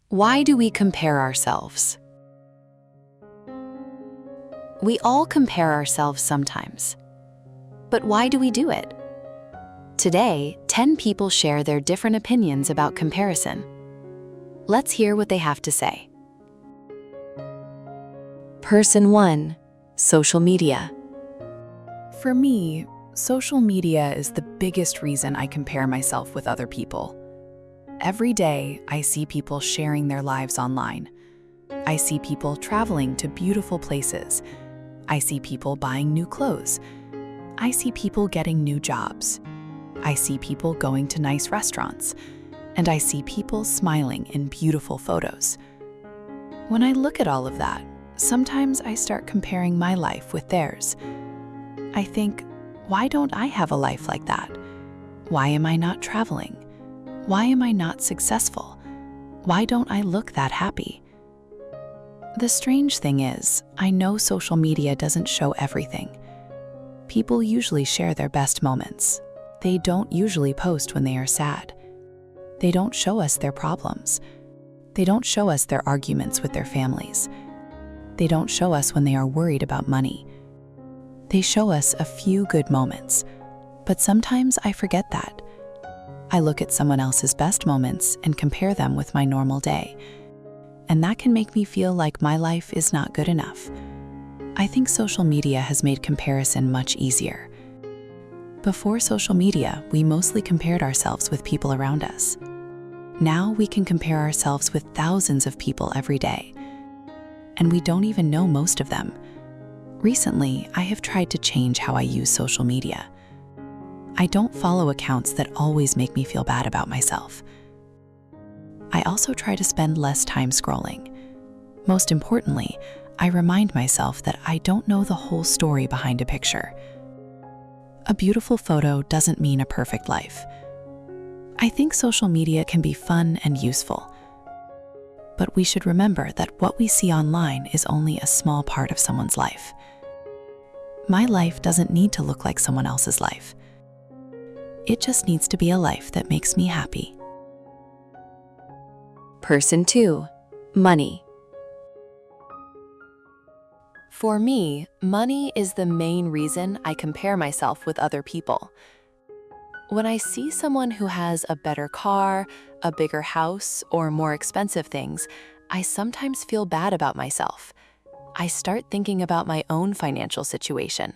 Why do we compare ourselves? We all compare ourselves sometimes. But why do we do it? Today, 10 people share their different opinions about comparison. Let's hear what they have to say. Person 1. Social media. For me, social media is the biggest reason I compare myself with other people. Every day, I see people sharing their lives online. I see people traveling to beautiful places. I see people buying new clothes. I see people getting new jobs. I see people going to nice restaurants. And I see people smiling in beautiful photos. When I look at all of that, sometimes I start comparing my life with theirs. I think, why don't I have a life like that? Why am I not traveling? Why am I not successful? Why don't I look that happy? The strange thing is, I know social media doesn't show everything. People usually share their best moments. They don't usually post when they are sad. They don't show us their problems. They don't show us their arguments with their families. They don't show us when they are worried about money. They show us a few good moments, but sometimes I forget that. I look at someone else's best moments and compare them with my normal day, and that can make me feel like my life is not good enough. I think social media has made comparison much easier. Before social media, we mostly compared ourselves with people around us. Now we can compare ourselves with thousands of people every day, and we don't even know most of them. Recently, I have tried to change how I use social media. I don't follow accounts that always make me feel bad about myself. I also try to spend less time scrolling. Most importantly, I remind myself that I don't know the whole story behind a picture. A beautiful photo doesn't mean a perfect life. I think social media can be fun and useful, but we should remember that what we see online is only a small part of someone's life. My life doesn't need to look like someone else's life. It just needs to be a life that makes me happy. Person 2. Money. For me, money is the main reason I compare myself with other people. When I see someone who has a better car, a bigger house, or more expensive things, I sometimes feel bad about myself. I start thinking about my own financial situation.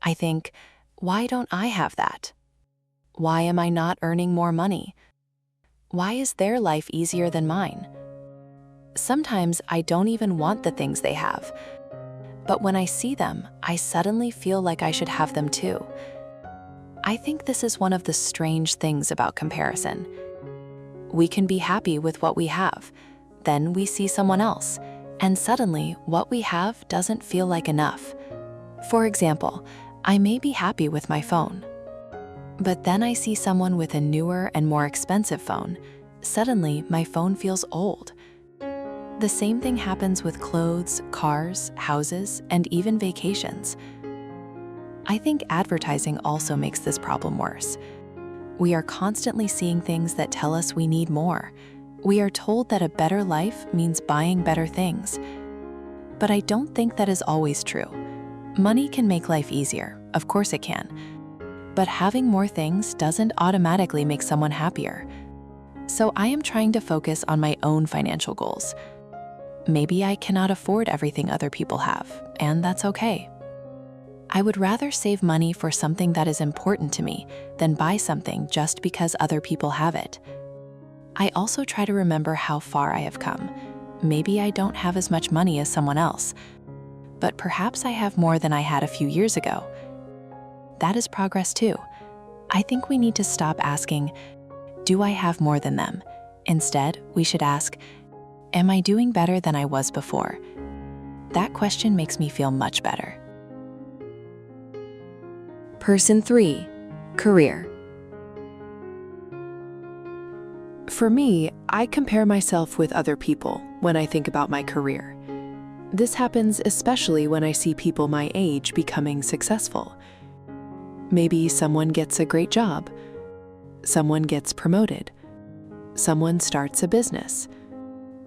I think, why don't I have that? Why am I not earning more money? Why is their life easier than mine? Sometimes I don't even want the things they have. But when I see them, I suddenly feel like I should have them too. I think this is one of the strange things about comparison. We can be happy with what we have. Then we see someone else, and suddenly what we have doesn't feel like enough. For example, I may be happy with my phone. But then I see someone with a newer and more expensive phone. Suddenly, my phone feels old. The same thing happens with clothes, cars, houses, and even vacations. I think advertising also makes this problem worse. We are constantly seeing things that tell us we need more. We are told that a better life means buying better things. But I don't think that is always true. Money can make life easier, of course it can. But having more things doesn't automatically make someone happier. So I am trying to focus on my own financial goals. Maybe I cannot afford everything other people have, and that's okay. I would rather save money for something that is important to me than buy something just because other people have it. I also try to remember how far I have come. Maybe I don't have as much money as someone else, but perhaps I have more than I had a few years ago. That is progress too. I think we need to stop asking, do I have more than them? Instead, we should ask, am I doing better than I was before? That question makes me feel much better. Person 3. Career. For me, I compare myself with other people when I think about my career. This happens especially when I see people my age becoming successful. Maybe someone gets a great job, someone gets promoted, someone starts a business,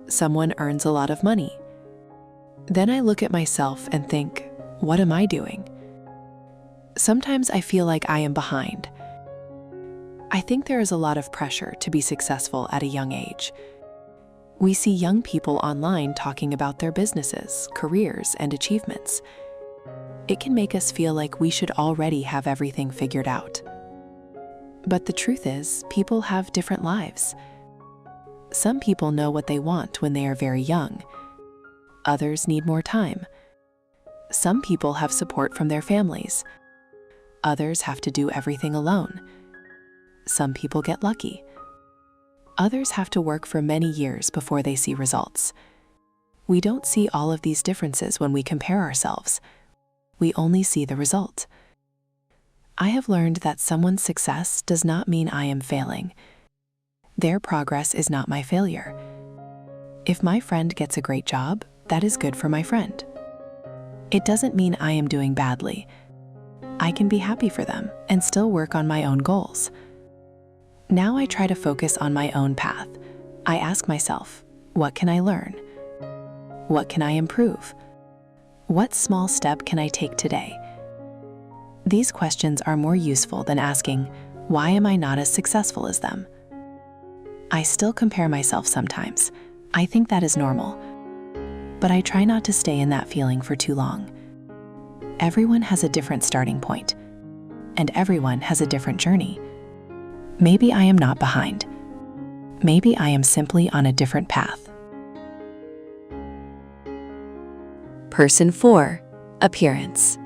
Someone earns a lot of money. Then I look at myself and think, what am I doing? Sometimes I feel like I am behind. I think there is a lot of pressure to be successful at a young age. We see young people online talking about their businesses, careers, and achievements. It can make us feel like we should already have everything figured out. But the truth is, people have different lives. Some people know what they want when they are very young. Others need more time. Some people have support from their families. Others have to do everything alone. Some people get lucky. Others have to work for many years before they see results. We don't see all of these differences when we compare ourselves. We only see the result. I have learned that someone's success does not mean I am failing. Their progress is not my failure. If my friend gets a great job, that is good for my friend. It doesn't mean I am doing badly. I can be happy for them and still work on my own goals. Now I try to focus on my own path. I ask myself, what can I learn? What can I improve? What small step can I take today? These questions are more useful than asking, why am I not as successful as them? I still compare myself sometimes. I think that is normal. But I try not to stay in that feeling for too long. Everyone has a different starting point, and everyone has a different journey. Maybe I am not behind. Maybe I am simply on a different path. Person 4, appearance.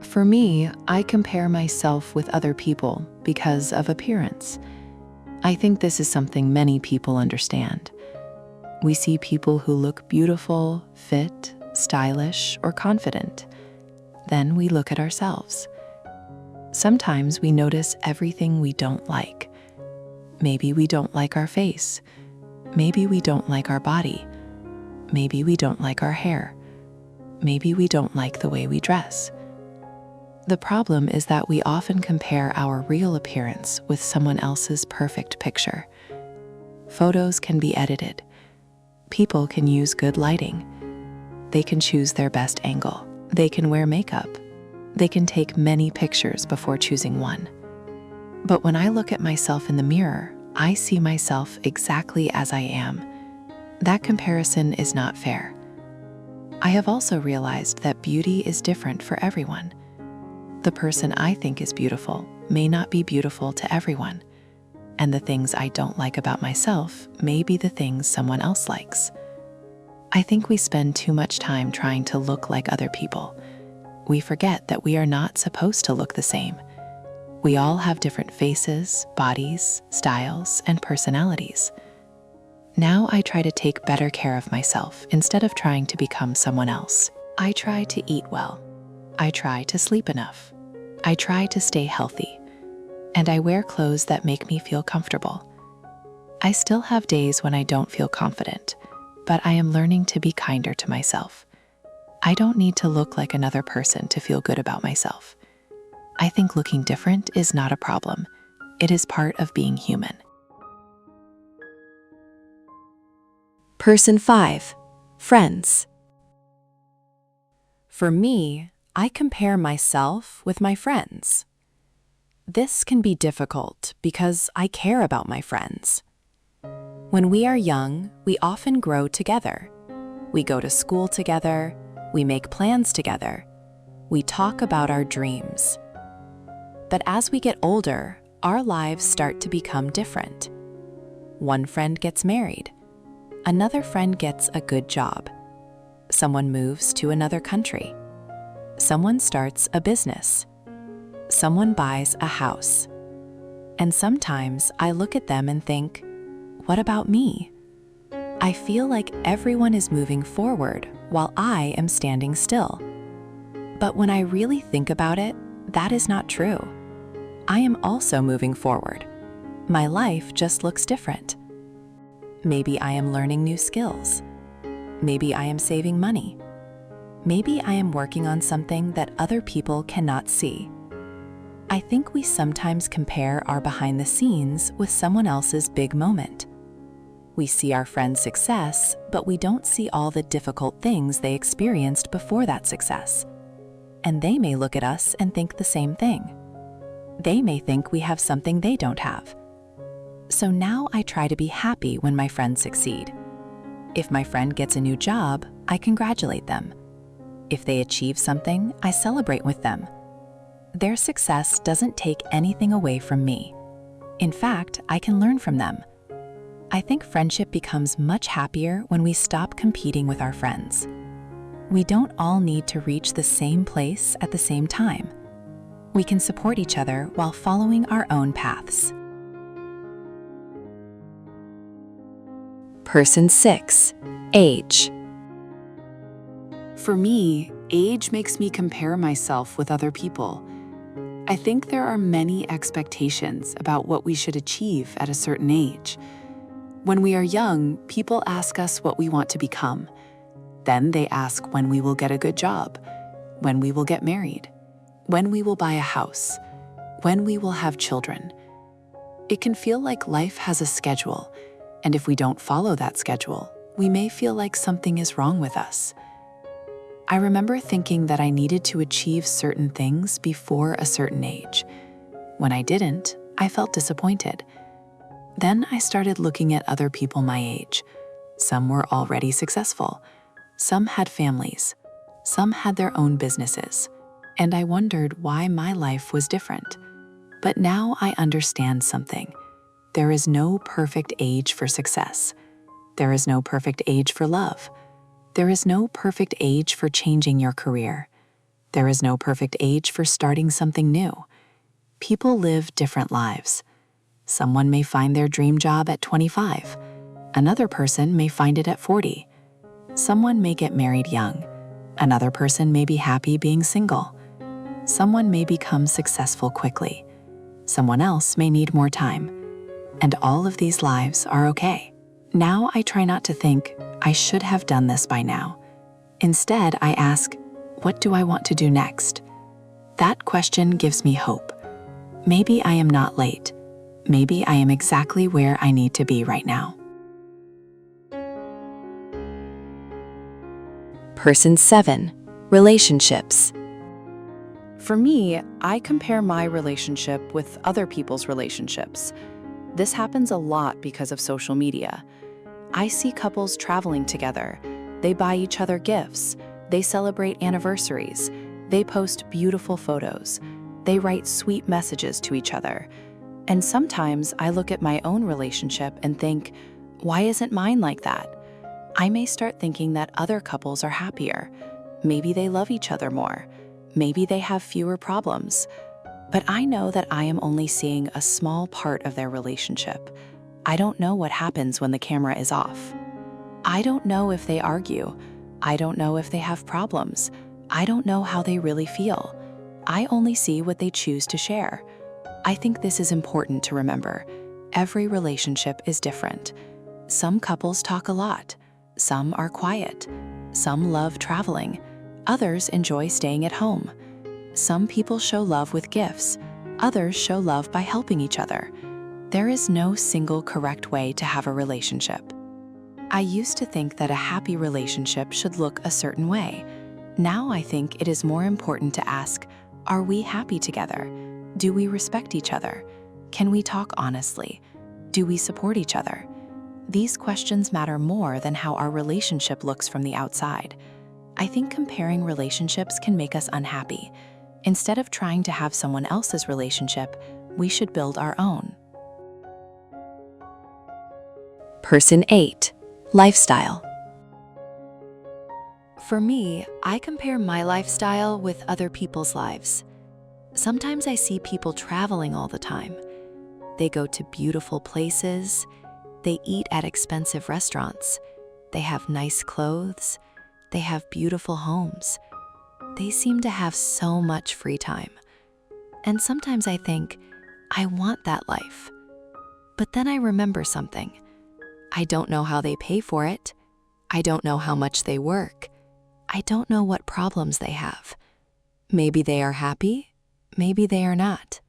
For me, I compare myself with other people because of appearance. I think this is something many people understand. We see people who look beautiful, fit, stylish, or confident. Then we look at ourselves. Sometimes we notice everything we don't like. Maybe we don't like our face. Maybe we don't like our body. Maybe we don't like our hair. Maybe we don't like the way we dress. The problem is that we often compare our real appearance with someone else's perfect picture. Photos can be edited. People can use good lighting. They can choose their best angle. They can wear makeup. They can take many pictures before choosing one. But when I look at myself in the mirror, I see myself exactly as I am. That comparison is not fair. I have also realized that beauty is different for everyone. The person I think is beautiful may not be beautiful to everyone, and the things I don't like about myself may be the things someone else likes. I think we spend too much time trying to look like other people. We forget that we are not supposed to look the same. We all have different faces, bodies, styles, and personalities. Now I try to take better care of myself instead of trying to become someone else. I try to eat well. I try to sleep enough. I try to stay healthy. And I wear clothes that make me feel comfortable. I still have days when I don't feel confident, but I am learning to be kinder to myself. I don't need to look like another person to feel good about myself. I think looking different is not a problem. It is part of being human. Person 5, friends. For me, I compare myself with my friends. This can be difficult because I care about my friends. When we are young, we often grow together. We go to school together. We make plans together. We talk about our dreams. But as we get older, our lives start to become different. One friend gets married. Another friend gets a good job. Someone moves to another country. Someone starts a business. Someone buys a house. And sometimes I look at them and think, what about me? I feel like everyone is moving forward while I am standing still. But when I really think about it, that is not true. I am also moving forward. My life just looks different. Maybe I am learning new skills. Maybe I am saving money. Maybe I am working on something that other people cannot see. I think we sometimes compare our behind the scenes with someone else's big moment. We see our friends' success, but we don't see all the difficult things they experienced before that success. And they may look at us and think the same thing. They may think we have something they don't have. So now I try to be happy when my friends succeed. If my friend gets a new job, I congratulate them. If they achieve something, I celebrate with them. Their success doesn't take anything away from me. In fact, I can learn from them. I think friendship becomes much happier when we stop competing with our friends. We don't all need to reach the same place at the same time. We can support each other while following our own paths. Person 6. Age. For me, age makes me compare myself with other people. I think there are many expectations about what we should achieve at a certain age. When we are young, people ask us what we want to become. Then they ask when we will get a good job, when we will get married, when we will buy a house, when we will have children. It can feel like life has a schedule, and if we don't follow that schedule, we may feel like something is wrong with us. I remember thinking that I needed to achieve certain things before a certain age. When I didn't, I felt disappointed. Then I started looking at other people my age. Some were already successful. Some had families. Some had their own businesses. And I wondered why my life was different. But now I understand something. There is no perfect age for success. There is no perfect age for love. There is no perfect age for changing your career. There is no perfect age for starting something new. People live different lives. Someone may find their dream job at 25. Another person may find it at 40. Someone may get married young. Another person may be happy being single. Someone may become successful quickly. Someone else may need more time. And all of these lives are okay. Now I try not to think, I should have done this by now. Instead, I ask, what do I want to do next? That question gives me hope. Maybe I am not late. Maybe I am exactly where I need to be right now. Person 7. Relationships. For me, I compare my relationship with other people's relationships. This happens a lot because of social media. I see couples traveling together. They buy each other gifts. They celebrate anniversaries. They post beautiful photos. They write sweet messages to each other. And sometimes I look at my own relationship and think, why isn't mine like that? I may start thinking that other couples are happier. Maybe they love each other more. Maybe they have fewer problems. But I know that I am only seeing a small part of their relationship. I don't know what happens when the camera is off. I don't know if they argue. I don't know if they have problems. I don't know how they really feel. I only see what they choose to share. I think this is important to remember. Every relationship is different. Some couples talk a lot. Some are quiet. Some love traveling. Others enjoy staying at home. Some people show love with gifts. Others show love by helping each other. There is no single correct way to have a relationship. I used to think that a happy relationship should look a certain way. Now I think it is more important to ask, are we happy together? Do we respect each other? Can we talk honestly? Do we support each other? These questions matter more than how our relationship looks from the outside. I think comparing relationships can make us unhappy. Instead of trying to have someone else's relationship, we should build our own. Person 8. Lifestyle. For me, I compare my lifestyle with other people's lives. Sometimes I see people traveling all the time. They go to beautiful places. They eat at expensive restaurants. They have nice clothes. They have beautiful homes. They seem to have so much free time. And sometimes I think, I want that life. But then I remember something. I don't know how they pay for it. I don't know how much they work. I don't know what problems they have. Maybe they are happy. Maybe they are not.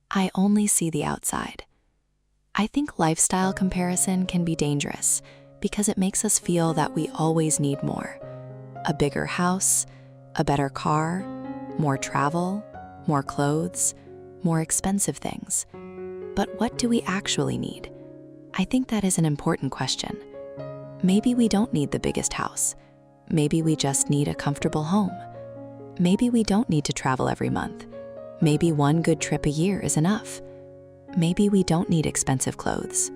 I only see the outside. I think lifestyle comparison can be dangerous because it makes us feel that we always need more. A bigger house, a better car, more travel, more clothes, more expensive things. But what do we actually need? I think that is an important question. Maybe we don't need the biggest house. Maybe we just need a comfortable home. Maybe we don't need to travel every month. Maybe one good trip a year is enough. Maybe we don't need expensive clothes.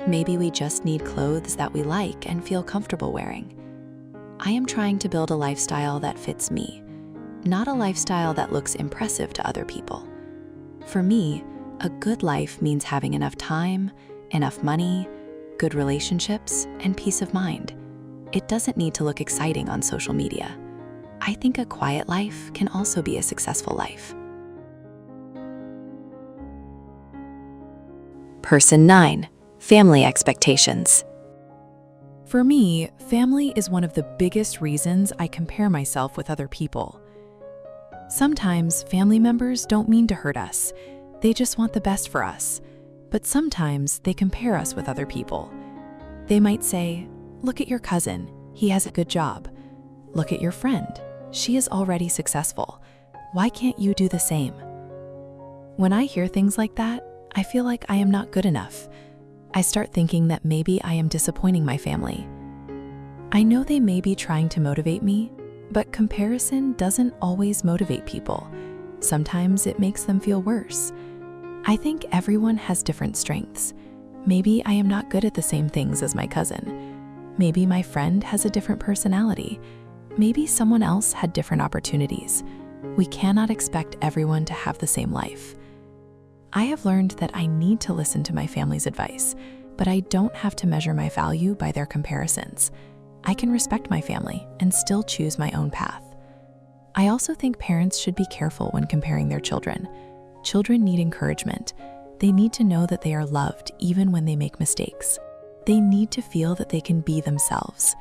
Maybe we just need clothes that we like and feel comfortable wearing. I am trying to build a lifestyle that fits me, not a lifestyle that looks impressive to other people. For me, a good life means having enough time, enough money, good relationships, and peace of mind. It doesn't need to look exciting on social media. I think a quiet life can also be a successful life. Person 9. Family expectations. For me, family is one of the biggest reasons I compare myself with other people. Sometimes family members don't mean to hurt us. They just want the best for us. But sometimes they compare us with other people. They might say, "Look at your cousin, he has a good job. Look at your friend, she is already successful. Why can't you do the same?" When I hear things like that, I feel like I am not good enough. I start thinking that maybe I am disappointing my family. I know they may be trying to motivate me, but comparison doesn't always motivate people. Sometimes it makes them feel worse. I think everyone has different strengths. Maybe I am not good at the same things as my cousin. Maybe my friend has a different personality. Maybe someone else had different opportunities. We cannot expect everyone to have the same life. I have learned that I need to listen to my family's advice, but I don't have to measure my value by their comparisons. I can respect my family and still choose my own path. I also think parents should be careful when comparing their children. Children need encouragement. They need to know that they are loved even when they make mistakes. They need to feel that they can be themselves.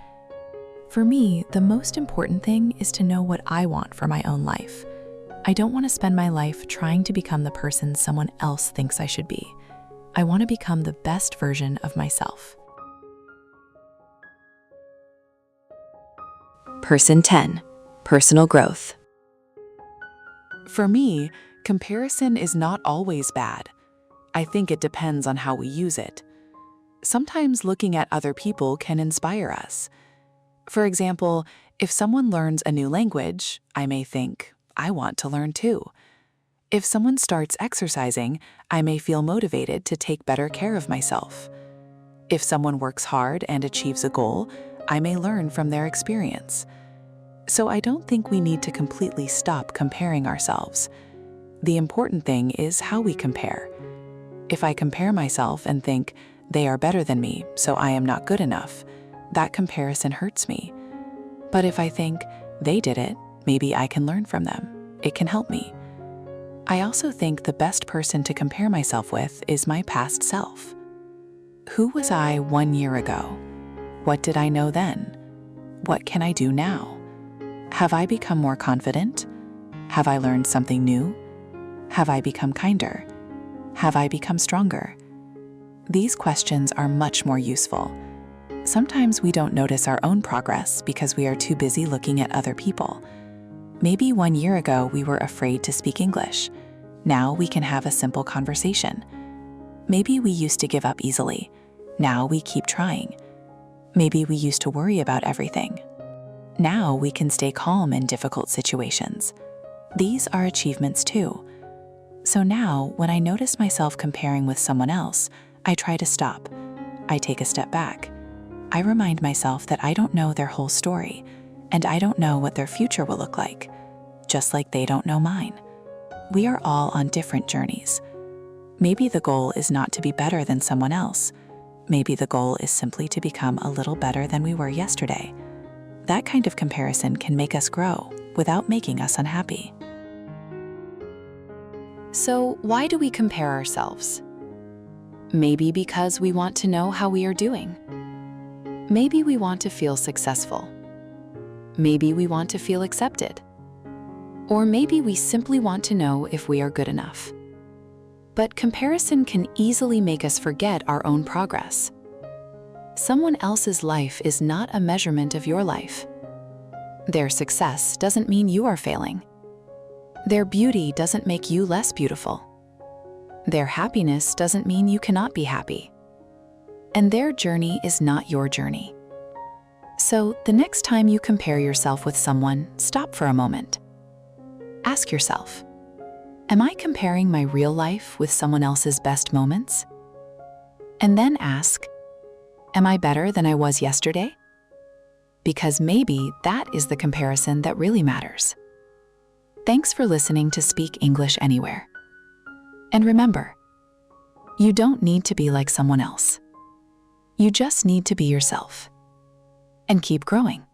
For me, the most important thing is to know what I want for my own life. I don't want to spend my life trying to become the person someone else thinks I should be. I want to become the best version of myself. Person 10. Personal growth. For me, comparison is not always bad. I think it depends on how we use it. Sometimes looking at other people can inspire us. For example, if someone learns a new language, I may think, I want to learn too. If someone starts exercising, I may feel motivated to take better care of myself. If someone works hard and achieves a goal, I may learn from their experience. So I don't think we need to completely stop comparing ourselves. The important thing is how we compare. If I compare myself and think, they are better than me, so I am not good enough, that comparison hurts me. But if I think, they did it, maybe I can learn from them. It can help me. I also think the best person to compare myself with is my past self. Who was I 1 year ago? What did I know then? What can I do now? Have I become more confident? Have I learned something new? Have I become kinder? Have I become stronger? These questions are much more useful. Sometimes we don't notice our own progress because we are too busy looking at other people. Maybe 1 year ago we were afraid to speak English. Now we can have a simple conversation. Maybe we used to give up easily. Now we keep trying. Maybe we used to worry about everything. Now we can stay calm in difficult situations. These are achievements too. So now, when I notice myself comparing with someone else, I try to stop. I take a step back. I remind myself that I don't know their whole story, and I don't know what their future will look like, just like they don't know mine. We are all on different journeys. Maybe the goal is not to be better than someone else. Maybe the goal is simply to become a little better than we were yesterday. That kind of comparison can make us grow without making us unhappy. So why do we compare ourselves? Maybe because we want to know how we are doing. Maybe we want to feel successful. Maybe we want to feel accepted. Or maybe we simply want to know if we are good enough. But comparison can easily make us forget our own progress. Someone else's life is not a measurement of your life. Their success doesn't mean you are failing. Their beauty doesn't make you less beautiful. Their happiness doesn't mean you cannot be happy. And their journey is not your journey. So the next time you compare yourself with someone, stop for a moment. Ask yourself, am I comparing my real life with someone else's best moments? And then ask, am I better than I was yesterday? Because maybe that is the comparison that really matters. Thanks for listening to Speak English Anywhere. And remember, you don't need to be like someone else. You just need to be yourself and keep growing.